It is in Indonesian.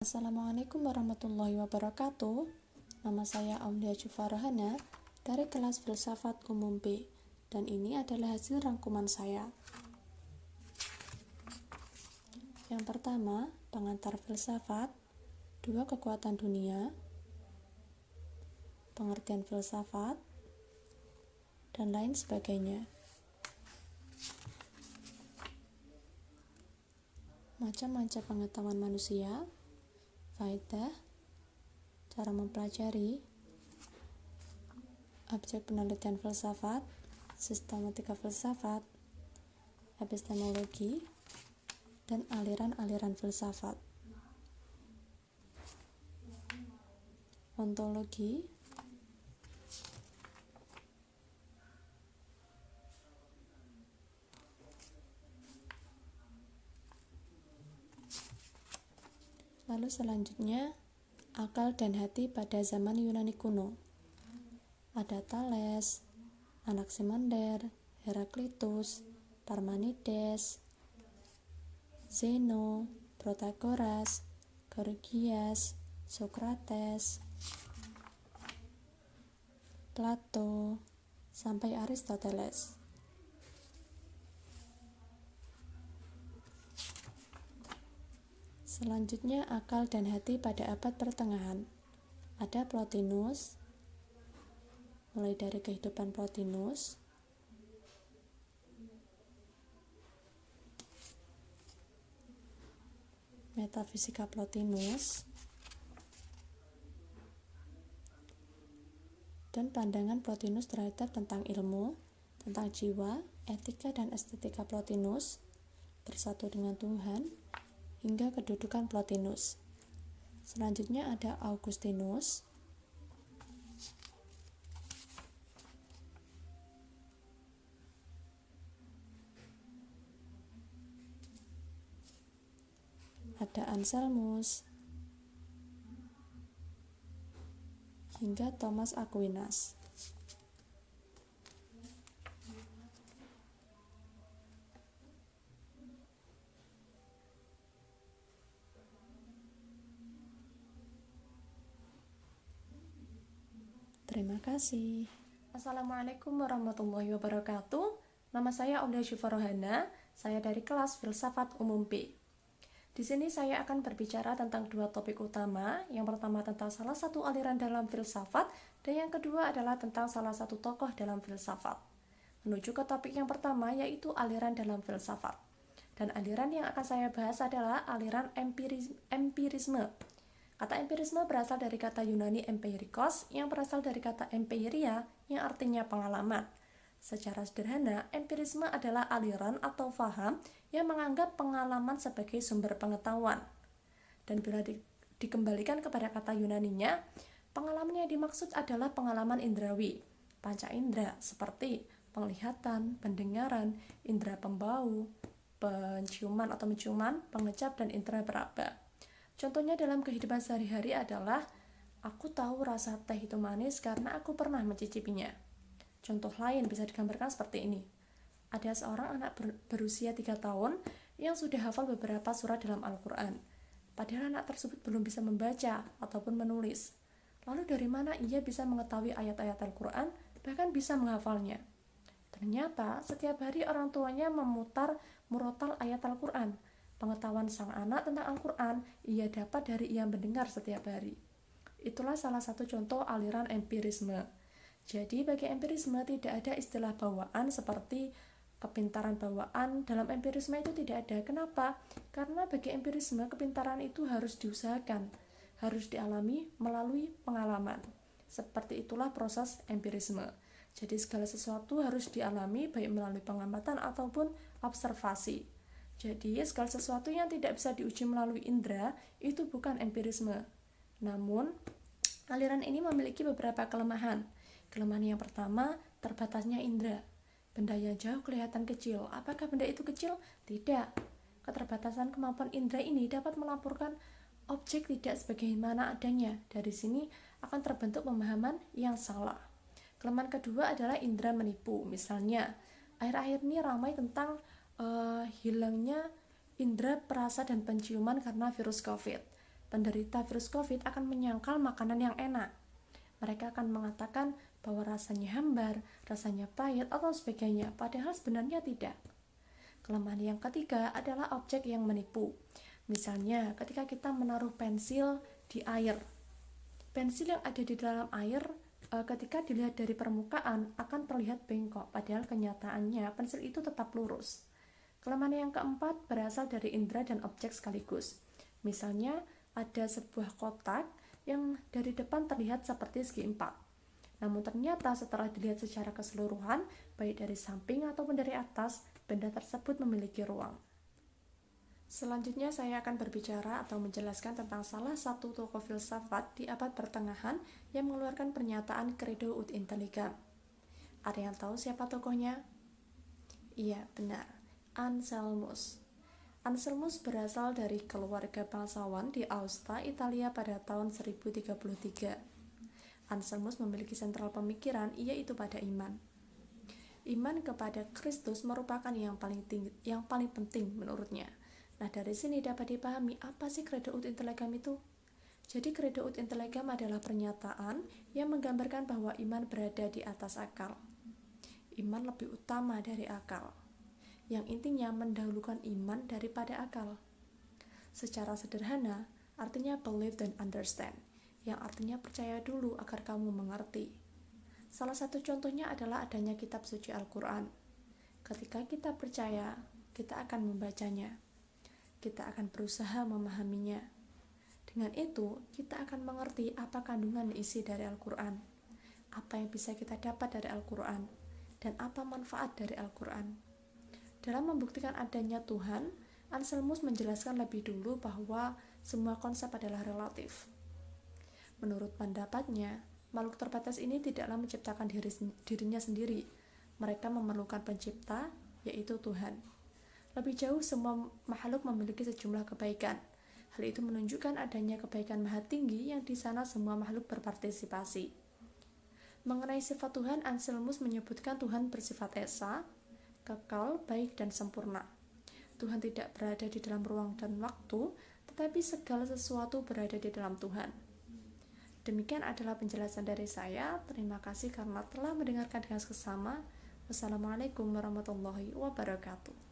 Assalamualaikum warahmatullahi wabarakatuh. Nama saya Aulia Jufarahana dari kelas Filsafat Umum B, dan ini adalah hasil rangkuman saya. Yang pertama, pengantar filsafat, 2 kekuatan dunia, pengertian filsafat, dan lain sebagainya. Macam-macam pengetahuan manusia, faedah, cara mempelajari, objek penelitian filsafat, sistematika filsafat, epistemologi, dan aliran-aliran filsafat. Ontologi, lalu selanjutnya, akal dan hati pada zaman Yunani kuno. Ada Thales, Anaximander, Heraklitus, Parmenides, Zeno, Protagoras, Gorgias, Socrates, Plato, sampai Aristoteles. Selanjutnya, akal dan hati pada abad pertengahan. Ada Plotinus, mulai dari kehidupan Plotinus, metafisika Plotinus, dan pandangan Plotinus terhadap tentang ilmu, tentang jiwa, etika dan estetika Plotinus, bersatu dengan Tuhan, hingga kedudukan Plotinus. Selanjutnya ada Augustinus, ada Anselmus, hingga Thomas Aquinas. Terima kasih. Assalamualaikum warahmatullahi wabarakatuh. Nama saya Aulia Jufarohana. Saya dari kelas Filsafat Umum B. Di sini saya akan berbicara tentang 2 topik utama. Yang pertama tentang salah satu aliran dalam filsafat, dan yang kedua adalah tentang salah satu tokoh dalam filsafat. Menuju ke topik yang pertama, yaitu aliran dalam filsafat. Dan aliran yang akan saya bahas adalah aliran empirisme. Kata empirisme berasal dari kata Yunani empirikos yang berasal dari kata empiria yang artinya pengalaman. Secara sederhana, empirisme adalah aliran atau faham yang menganggap pengalaman sebagai sumber pengetahuan. Dan bila dikembalikan kepada kata Yunaninya, pengalaman yang dimaksud adalah pengalaman indrawi, panca indera seperti penglihatan, pendengaran, indera pembau, penciuman atau menciuman, pengecap, dan indera peraba. Contohnya dalam kehidupan sehari-hari adalah aku tahu rasa teh itu manis karena aku pernah mencicipinya. Contoh lain bisa digambarkan seperti ini. Ada seorang anak berusia 3 tahun yang sudah hafal beberapa surat dalam Al-Quran. Padahal anak tersebut belum bisa membaca ataupun menulis. Lalu dari mana ia bisa mengetahui ayat-ayat Al-Quran, bahkan bisa menghafalnya? Ternyata setiap hari orang tuanya memutar murotal ayat Al-Quran. Pengetahuan sang anak tentang Al-Quran ia dapat dari ia mendengar setiap hari. Itulah salah satu contoh aliran empirisme. Jadi bagi empirisme tidak ada istilah bawaan seperti kepintaran bawaan. Dalam empirisme itu tidak ada. Kenapa? Karena bagi empirisme kepintaran itu harus diusahakan, harus dialami melalui pengalaman. Seperti itulah proses empirisme. Jadi segala sesuatu harus dialami baik melalui pengamatan ataupun observasi. Jadi, segala sesuatu yang tidak bisa diuji melalui indera itu bukan empirisme. Namun, aliran ini memiliki beberapa kelemahan. Kelemahan yang pertama, terbatasnya indera. Benda yang jauh kelihatan kecil. Apakah benda itu kecil? Tidak. Keterbatasan kemampuan indera ini dapat melaporkan objek tidak sebagaimana adanya. Dari sini akan terbentuk pemahaman yang salah. Kelemahan kedua adalah indera menipu. Misalnya, akhir-akhir ini ramai tentang hilangnya indera perasa dan penciuman karena virus COVID. penderita virus COVID akan menyangkal makanan yang enak. Mereka akan mengatakan bahwa rasanya hambar, rasanya pahit, atau sebagainya, padahal sebenarnya tidak. Kelemahan yang ketiga adalah objek yang menipu. Misalnya, ketika kita menaruh pensil di air. Pensil yang ada di dalam air, ketika dilihat dari permukaan, akan terlihat bengkok, padahal kenyataannya pensil itu tetap lurus. Kelemahan yang keempat berasal dari indera dan objek sekaligus. Misalnya, ada sebuah kotak yang dari depan terlihat seperti segi empat. Namun ternyata setelah dilihat secara keseluruhan, baik dari samping ataupun dari atas, benda tersebut memiliki ruang. Selanjutnya saya akan berbicara atau menjelaskan tentang salah satu tokoh filsafat di abad pertengahan yang mengeluarkan pernyataan Credo ut Intelligam. Ada yang tahu siapa tokohnya? Iya, benar. Anselmus. Anselmus berasal dari keluarga bangsawan di Aosta, Italia pada tahun 1033. Anselmus memiliki sentral pemikiran, yaitu pada iman. Iman kepada Kristus merupakan yang paling penting menurutnya. Nah, dari sini dapat dipahami apa sih Credo ut Intelligam itu? Jadi Credo ut Intelligam adalah pernyataan yang menggambarkan bahwa iman berada di atas akal. Iman lebih utama dari akal, yang intinya mendahulukan iman daripada akal. Secara sederhana, artinya believe dan understand, yang artinya percaya dulu agar kamu mengerti. Salah satu contohnya adalah adanya kitab suci Al-Quran. Ketika kita percaya, kita akan membacanya. Kita akan berusaha memahaminya. Dengan itu, kita akan mengerti apa kandungan isi dari Al-Quran, apa yang bisa kita dapat dari Al-Quran, dan apa manfaat dari Al-Quran. Dalam membuktikan adanya Tuhan, Anselmus menjelaskan lebih dulu bahwa semua konsep adalah relatif. Menurut pendapatnya, makhluk terbatas ini tidaklah menciptakan dirinya sendiri. Mereka memerlukan pencipta, yaitu Tuhan. Lebih jauh, semua makhluk memiliki sejumlah kebaikan. Hal itu menunjukkan adanya kebaikan maha tinggi yang di sana semua makhluk berpartisipasi. Mengenai sifat Tuhan, Anselmus menyebutkan Tuhan bersifat esa, kekal, baik, dan sempurna. Tuhan tidak berada di dalam ruang dan waktu, tetapi segala sesuatu berada di dalam Tuhan. Demikian adalah penjelasan dari saya. Terima kasih karena telah mendengarkan dengan seksama. Wassalamualaikum warahmatullahi wabarakatuh.